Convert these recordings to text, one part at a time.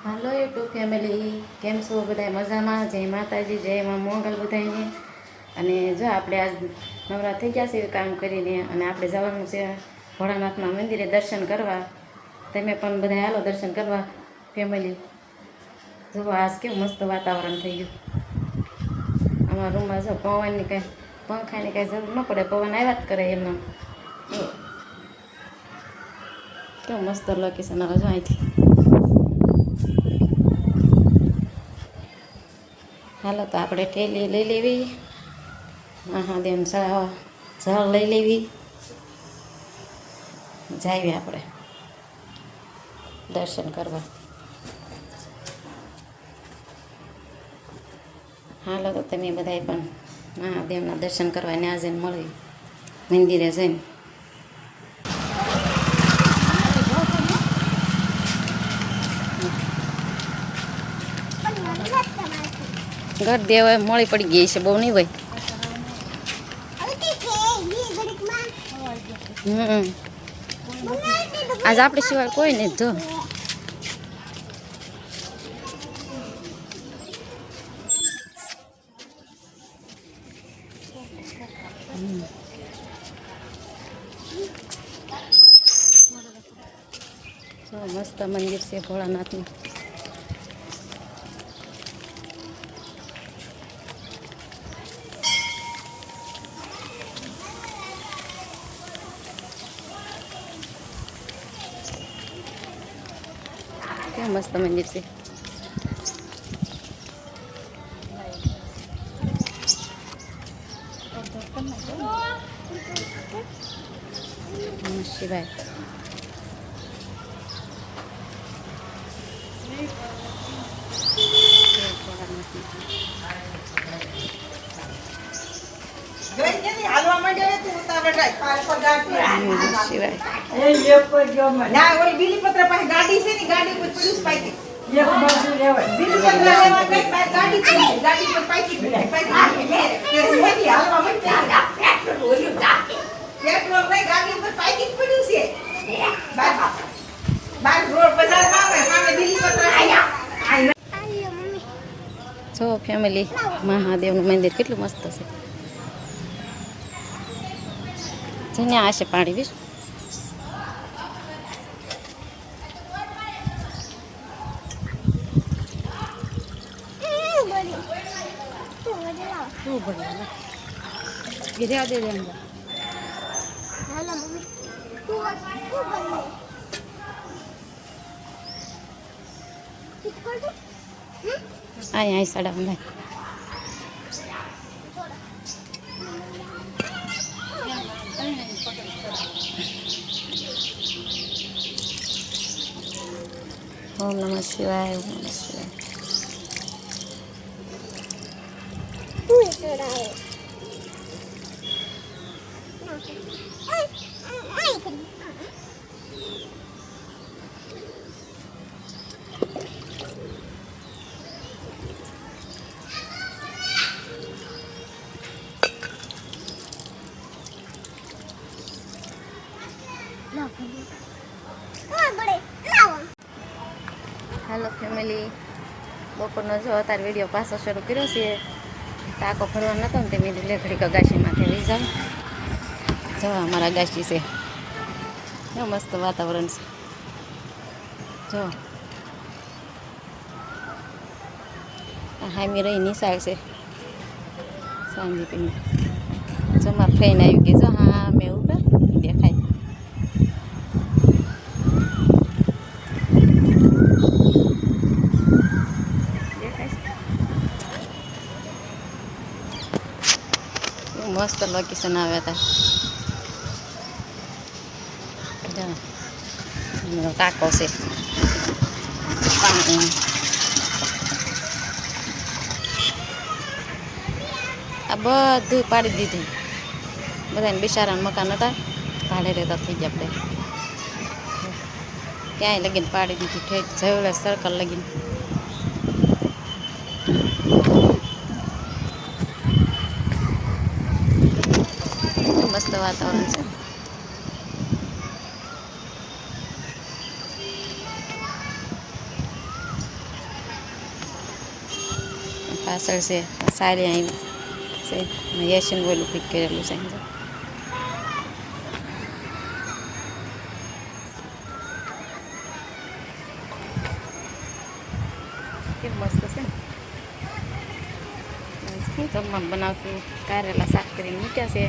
હાલો YouTube family, કેમ છો બધા? મજામાં? જય માતાજી, જય માં મોગલ બધાને. અને જો આપણે આજ નવરા થઈ ગયા છે કામ કરીને, અને આપણે જવાનું છે ભોળાનાથના મંદિરે દર્શન કરવા. તમે પણ બધા હાલો દર્શન કરવા ફેમિલી. જો આજ કેવું મસ્ત વાતાવરણ થઈ ગયું. અમારા રૂમમાં જો પવનની કાંઈ પંખાની કાંઈ જરૂર ન પડે, પવન આવ્યા જ કરે એમને. કેવું મસ્ત લોકેશન આવે જો અહીંથી. હાલો તો આપણે ઠેલી લઈ લેવી, મહાદેવ જળ લઈ લેવી, જઈએ આપણે દર્શન કરવા. હાલો તો તમે બધાય પણ મહાદેવના દર્શન કરવા ત્યાં જઈને મળી મંદિરે જઈને. ઘર દેવ મોડી પડી ગઈ છે, બહુ નહીં હોય. આજ આપણે સિવાય કોઈ નહીં જો. મસ્ત મંદિર છે ભોળાનાથનું. કેવું મસ્ત મંદિર છે. શિવાય. ના ઓલી બીલીપત્ર પાસે ગાડી છે ને, ગાડી પર પોલીસ પાકી એક બાજુ લેવાય બીલીપત્ર લેવા કઈ બાર ગાડી છે, ગાડી પર પાકી પાકી હાલવા માંડ્યા પેટ્રોલ ઓલ્યું જાકે પેટ્રોલ નહીં ગાડી પર પાકી પડ્યું છે બાર રોડ બજારમાં આવે સામે બીલીપત્ર આયા. જો ફેમિલી, મહાદેવનું મંદિર કેટલું મસ્ત છે. જેને આશે પાણી બીજું. गिरा दे दे अंदर. हेलो मम्मी तू बन कितना तो आई साड़ा में ओम नमः शिवाय, ओम नमः शिवाय. तू इधर आओ हेलो फैमिली, बपोरनो जो अतार विडियो पाछो शरू कर्यो छे. टाको भरवा नतो ने तेमी लेखड़ी गाशी माथे लई जाओ. जो अमारा गाशी छे, केवुं मस्त वातावरण छे. जो हामी रही निशाळ छे सांदीपीनी. जो मार फ्रेंड आई गई. जो हाँ मैं ऊपर देखाय मस्त लोकेशन आया था. टाको से आ बधुं पाड़ी दीधुं. बधाने बिचाराने मकान हता भाड़े रहता थई गया. आपणे क्यांय लगीने पाड़ी दीधुं, ठेठ जवळे सर्कल लगीने. मस्त वातावरण है. પાછળ છે સારી આવી છે યશન બોલું ફિટ કરેલું છે અહીં. કેવું મસ્ત છે ને. શું જમવાનું બનાવશું? કારેલા શાક કરીને મૂક્યા છે.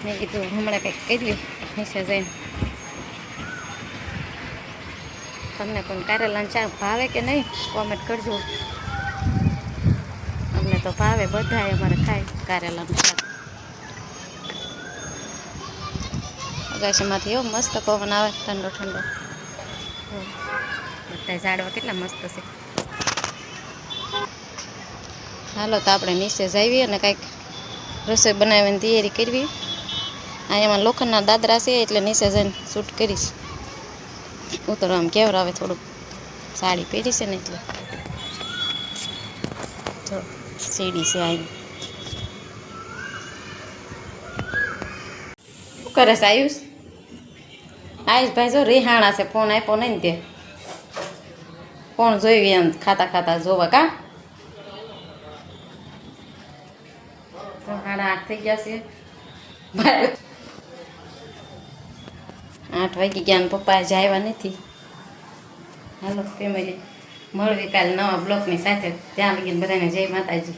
મેં કીધું હમણાં કંઈક કર્યું હશે જઈને. તમને પણ કારેલાનું શાક ભાવે કે નહીં કોમેન્ટ કરજો. અમને તો ભાવે, બધાય અમારે ખાય કારેલાનું શાક. અગાશીમાંથી એવો મસ્ત પવન આવે, ઠંડો ઠંડો. બધા ઝાડવા કેટલા મસ્ત છે. હાલો તો આપણે નીચે જઈએ અને કાંઈક રસોઈ બનાવવાની તૈયારી કરવી. અહીંયામાં લોખંડના દાદરા છે એટલે નીચે જઈને શૂટ કરીશ. ઉતરો આમ કેવર આવે થોડુંક, સાડી પહેરી છે ને એટલે. જો સીડી છે અહીં. શું કરે છે આયુષ? આયુષભાઈ જો રેહાણા છે, ફોન આપ્યો નહીં ને તે. કોણ જોઈ એમ ખાતા ખાતા જોવા કા? 8:30 થઈ ગયા છે. 8 વાગી ગયા ને પપ્પા જ આવ્યા નથી. હાલો ફેમિલી મળવી કાલે નવા બ્લોકની સાથે. ત્યાં લગીને બધાને જય માતાજી.